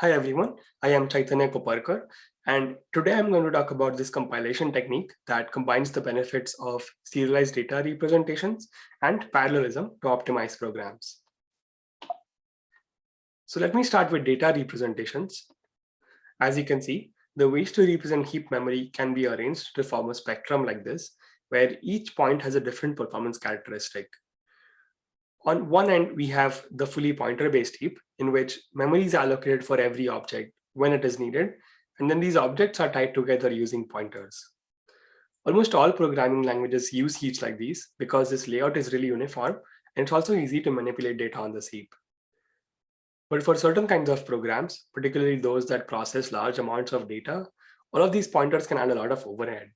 Hi everyone, I am Chaitanya Koparkar, and today I'm going to talk about this compilation technique that combines the benefits of serialized data representations and parallelism to optimize programs. So let me start with data representations. As you can see, the ways to represent heap memory can be arranged to form a spectrum like this, where each point has a different performance characteristic. On one end, we have the fully pointer-based heap, in which memory is allocated for every object when it is needed, and then these objects are tied together using pointers. Almost all programming languages use heaps like these because this layout is really uniform, and it's also easy to manipulate data on this heap. But for certain kinds of programs, particularly those that process large amounts of data, all of these pointers can add a lot of overhead.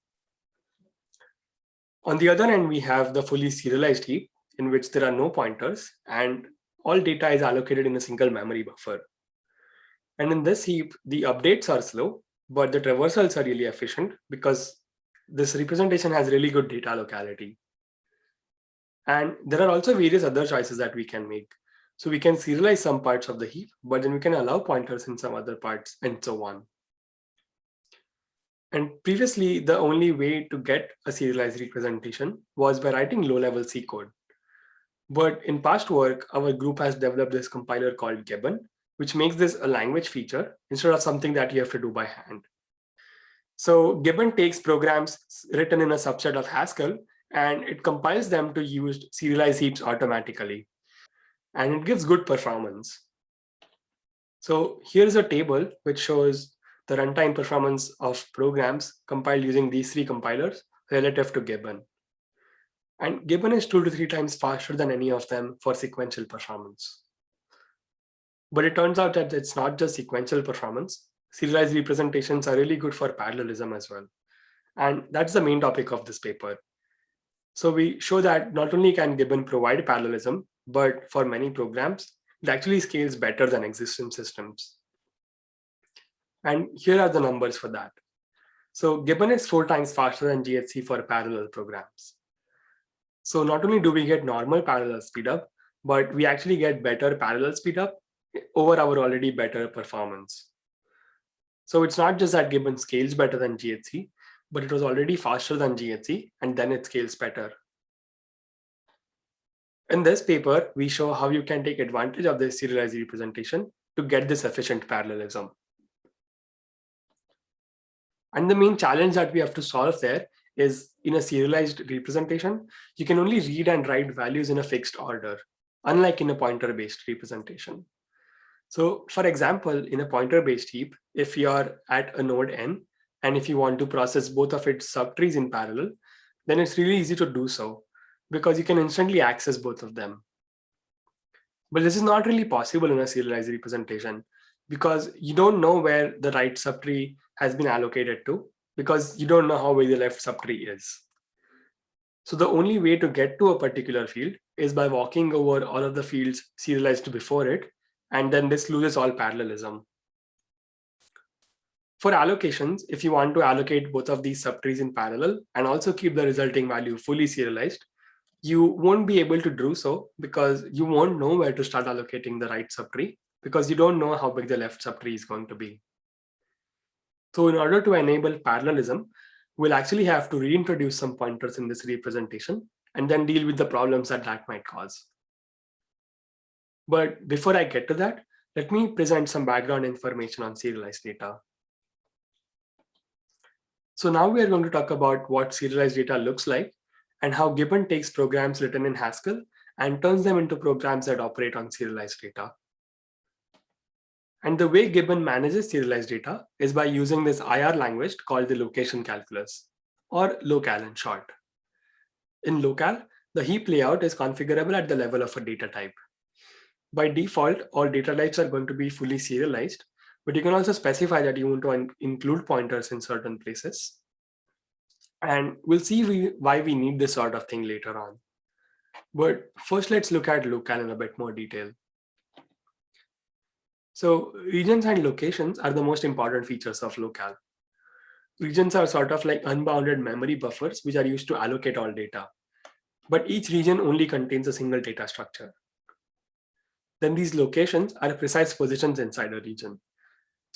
On the other end, we have the fully serialized heap, in which there are no pointers and all data is allocated in a single memory buffer. And in this heap, the updates are slow, but the traversals are really efficient because this representation has really good data locality. And there are also various other choices that we can make. So we can serialize some parts of the heap, but then we can allow pointers in some other parts and so on. And previously, the only way to get a serialized representation was by writing low-level C code. But in past work, our group has developed this compiler called Gibbon, which makes this a language feature instead of something that you have to do by hand. So Gibbon takes programs written in a subset of Haskell and it compiles them to use serialized heaps automatically. And it gives good performance. So here's a table which shows the runtime performance of programs compiled using these three compilers relative to Gibbon. And Gibbon is 2 to 3 times faster than any of them for sequential performance. But it turns out that it's not just sequential performance. Serialized representations are really good for parallelism as well. And that's the main topic of this paper. So we show that not only can Gibbon provide parallelism, but for many programs, it actually scales better than existing systems. And here are the numbers for that. So Gibbon is 4 times faster than GHC for parallel programs. So not only do we get normal parallel speedup, but we actually get better parallel speedup over our already better performance. So it's not just that Gibbon scales better than GHC, but it was already faster than GHC, and then it scales better. In this paper, we show how you can take advantage of this serialized representation to get this efficient parallelism. And the main challenge that we have to solve there is in a serialized representation, you can only read and write values in a fixed order, unlike in a pointer-based representation. So for example, in a pointer-based heap, if you're at a node n, and if you want to process both of its subtrees in parallel, then it's really easy to do so because you can instantly access both of them. But this is not really possible in a serialized representation because you don't know where the right subtree has been allocated to because you don't know how big the left subtree is. So the only way to get to a particular field is by walking over all of the fields serialized before it, and then this loses all parallelism. For allocations, if you want to allocate both of these subtrees in parallel and also keep the resulting value fully serialized, you won't be able to do so because you won't know where to start allocating the right subtree because you don't know how big the left subtree is going to be. So in order to enable parallelism, we'll actually have to reintroduce some pointers in this representation and then deal with the problems that that might cause. But before I get to that, let me present some background information on serialized data. So now we are going to talk about what serialized data looks like and how Gibbon takes programs written in Haskell and turns them into programs that operate on serialized data. And the way Gibbon manages serialized data is by using this IR language called the location calculus, or local in short. In local, the heap layout is configurable at the level of a data type. By default, all data types are going to be fully serialized, but you can also specify that you want to include pointers in certain places. And we'll see why we need this sort of thing later on. But first, let's look at local in a bit more detail. So regions and locations are the most important features of local. Regions are sort of like unbounded memory buffers, which are used to allocate all data. But each region only contains a single data structure. Then these locations are precise positions inside a region.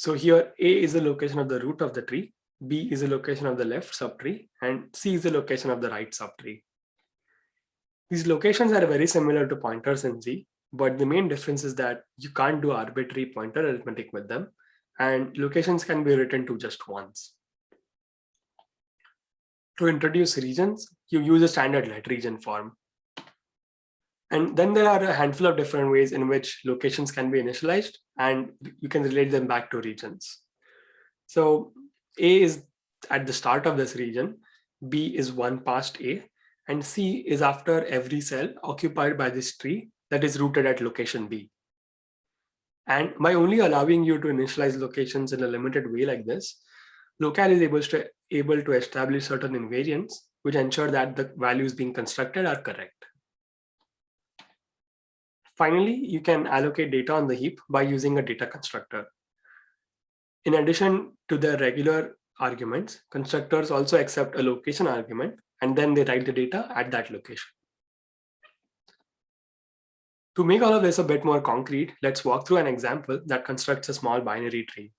So here A is the location of the root of the tree, B is the location of the left subtree, and C is the location of the right subtree. These locations are very similar to pointers in Z, but the main difference is that you can't do arbitrary pointer arithmetic with them, and locations can be written to just once. To introduce regions, you use a standard let region form. And then there are a handful of different ways in which locations can be initialized, and you can relate them back to regions. So A is at the start of this region, B is one past A, and C is after every cell occupied by this tree that is rooted at location B. And by only allowing you to initialize locations in a limited way like this, Local is able to establish certain invariants which ensure that the values being constructed are correct. Finally, you can allocate data on the heap by using a data constructor. In addition to the regular arguments, constructors also accept a location argument, and then they write the data at that location. To make all of this a bit more concrete, let's walk through an example that constructs a small binary tree.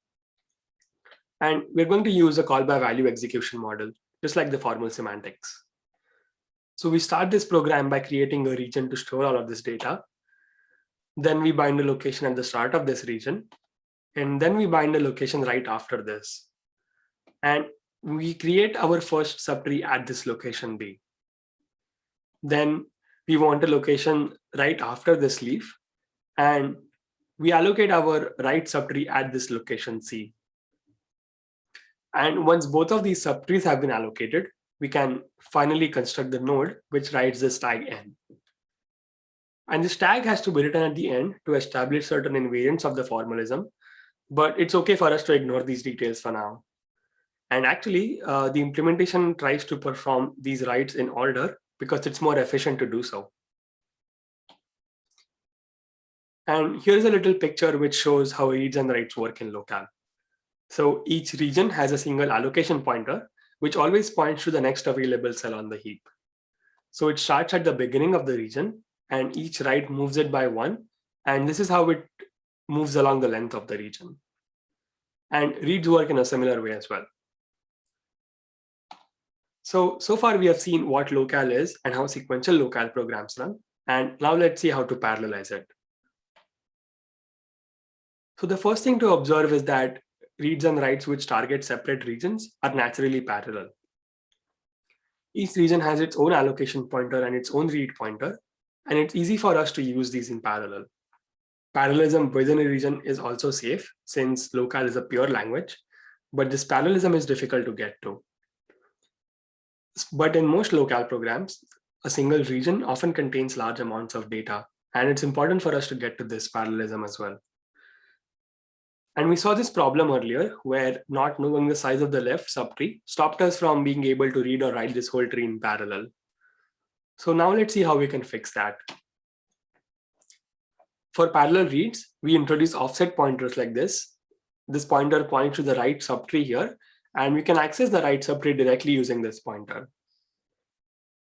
And we're going to use a call by value execution model, just like the formal semantics. So we start this program by creating a region to store all of this data. Then we bind a location at the start of this region. And then we bind a location right after this. And we create our first subtree at this location B. Then we want a location right after this leaf. And we allocate our right subtree at this location C. And once both of these subtrees have been allocated, we can finally construct the node which writes this tag n. And this tag has to be written at the end to establish certain invariants of the formalism, but it's okay for us to ignore these details for now. And actually, the implementation tries to perform these writes in order because it's more efficient to do so. And here's a little picture which shows how reads and writes work in local. So each region has a single allocation pointer, which always points to the next available cell on the heap. So it starts at the beginning of the region, and each write moves it by one, and this is how it moves along the length of the region. And reads work in a similar way as well. So far we have seen what local is and how sequential local programs run, and now let's see how to parallelize it. So the first thing to observe is that reads and writes which target separate regions are naturally parallel. Each region has its own allocation pointer and its own read pointer, and it's easy for us to use these in parallel. Parallelism within a region is also safe since local is a pure language, but this parallelism is difficult to get to. But in most local programs, a single region often contains large amounts of data, and it's important for us to get to this parallelism as well. And we saw this problem earlier where not knowing the size of the left subtree stopped us from being able to read or write this whole tree in parallel. So now let's see how we can fix that. For parallel reads, we introduce offset pointers like this. This pointer points to the right subtree here, and we can access the right subtree directly using this pointer.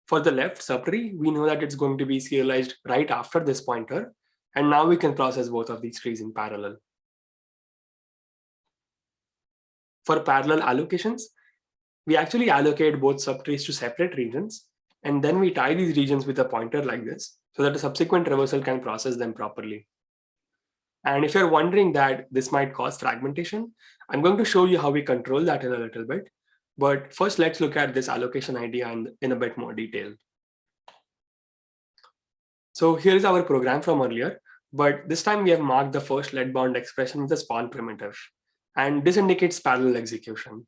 For the left subtree, we know that it's going to be serialized right after this pointer, and now we can process both of these trees in parallel. For parallel allocations, we actually allocate both subtrees to separate regions, and then we tie these regions with a pointer like this so that a subsequent traversal can process them properly. And if you're wondering that this might cause fragmentation, I'm going to show you how we control that in a little bit. But first, let's look at this allocation idea in a bit more detail. So here's our program from earlier, but this time we have marked the first let bound expression with a spawn primitive. And this indicates parallel execution.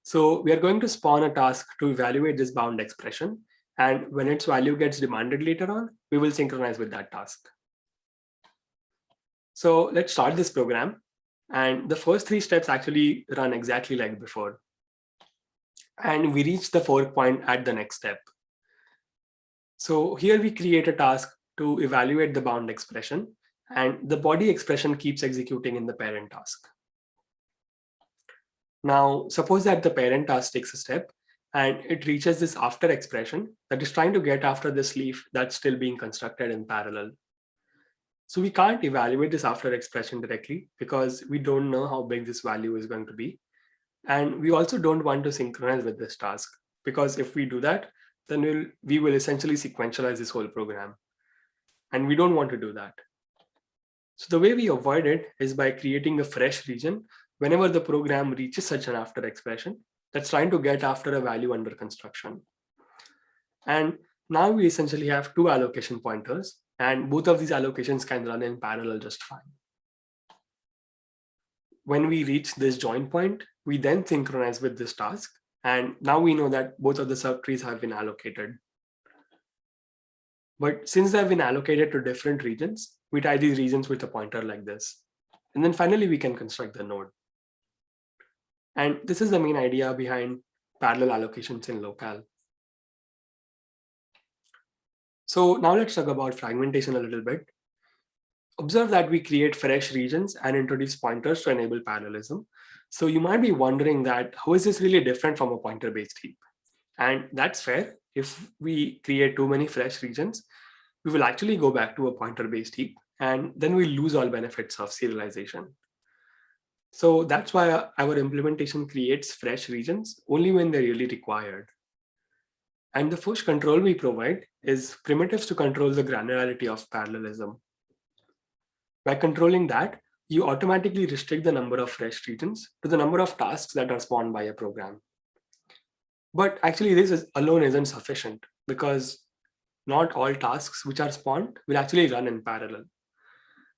So we are going to spawn a task to evaluate this bound expression. And when its value gets demanded later on, we will synchronize with that task. So let's start this program. And the first three steps actually run exactly like before. And we reach the fork point at the next step. So here we create a task to evaluate the bound expression, and the body expression keeps executing in the parent task. Now, suppose that the parent task takes a step and it reaches this after expression that is trying to get after this leaf that's still being constructed in parallel. So we can't evaluate this after expression directly because we don't know how big this value is going to be. And we also don't want to synchronize with this task, because if we do that, then we will essentially sequentialize this whole program. And we don't want to do that. So the way we avoid it is by creating a fresh region whenever the program reaches such an after expression that's trying to get after a value under construction. And now we essentially have two allocation pointers, and both of these allocations can run in parallel just fine. When we reach this join point, we then synchronize with this task. And now we know that both of the subtrees have been allocated. But since they've been allocated to different regions, we tie these regions with a pointer like this. And then finally, we can construct the node. And this is the main idea behind parallel allocations in local. So now let's talk about fragmentation a little bit. Observe that we create fresh regions and introduce pointers to enable parallelism. So you might be wondering that how is this really different from a pointer-based heap? And that's fair. If we create too many fresh regions, we will actually go back to a pointer-based heap, and then we lose all benefits of serialization. So that's why our implementation creates fresh regions only when they're really required. And the first control we provide is primitives to control the granularity of parallelism. By controlling that, you automatically restrict the number of fresh regions to the number of tasks that are spawned by a program. But actually, this alone isn't sufficient, because not all tasks which are spawned will actually run in parallel.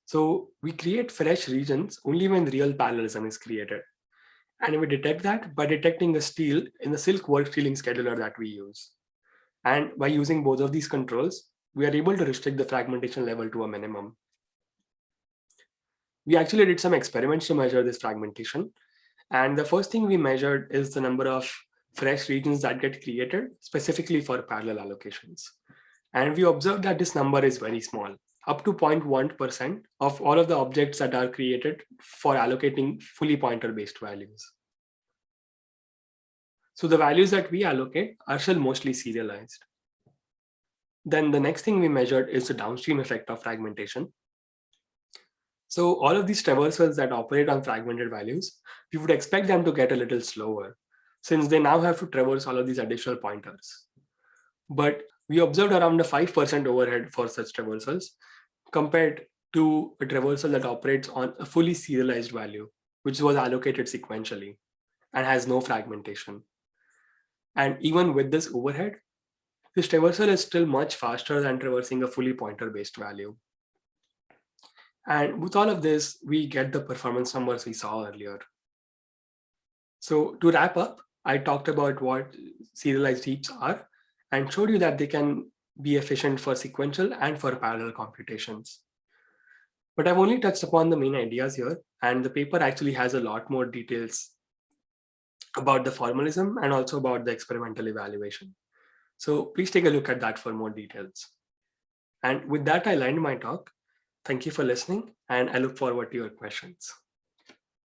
So we create fresh regions only when real parallelism is created. And we detect that by detecting the steal in the Silk work stealing scheduler that we use. And by using both of these controls, we are able to restrict the fragmentation level to a minimum. We actually did some experiments to measure this fragmentation. And the first thing we measured is the number of fresh regions that get created specifically for parallel allocations. And we observed that this number is very small, up to 0.1% of all of the objects that are created for allocating fully pointer-based values. So the values that we allocate are still mostly serialized. Then the next thing we measured is the downstream effect of fragmentation. So all of these traversals that operate on fragmented values, we would expect them to get a little slower, since they now have to traverse all of these additional pointers. But we observed around a 5% overhead for such traversals compared to a traversal that operates on a fully serialized value, which was allocated sequentially and has no fragmentation. And even with this overhead, this traversal is still much faster than traversing a fully pointer-based value. And with all of this, we get the performance numbers we saw earlier. So to wrap up, I talked about what serialized heaps are and showed you that they can be efficient for sequential and for parallel computations. But I've only touched upon the main ideas here, and the paper actually has a lot more details about the formalism and also about the experimental evaluation. So please take a look at that for more details. And with that, I end my talk. Thank you for listening, and I look forward to your questions.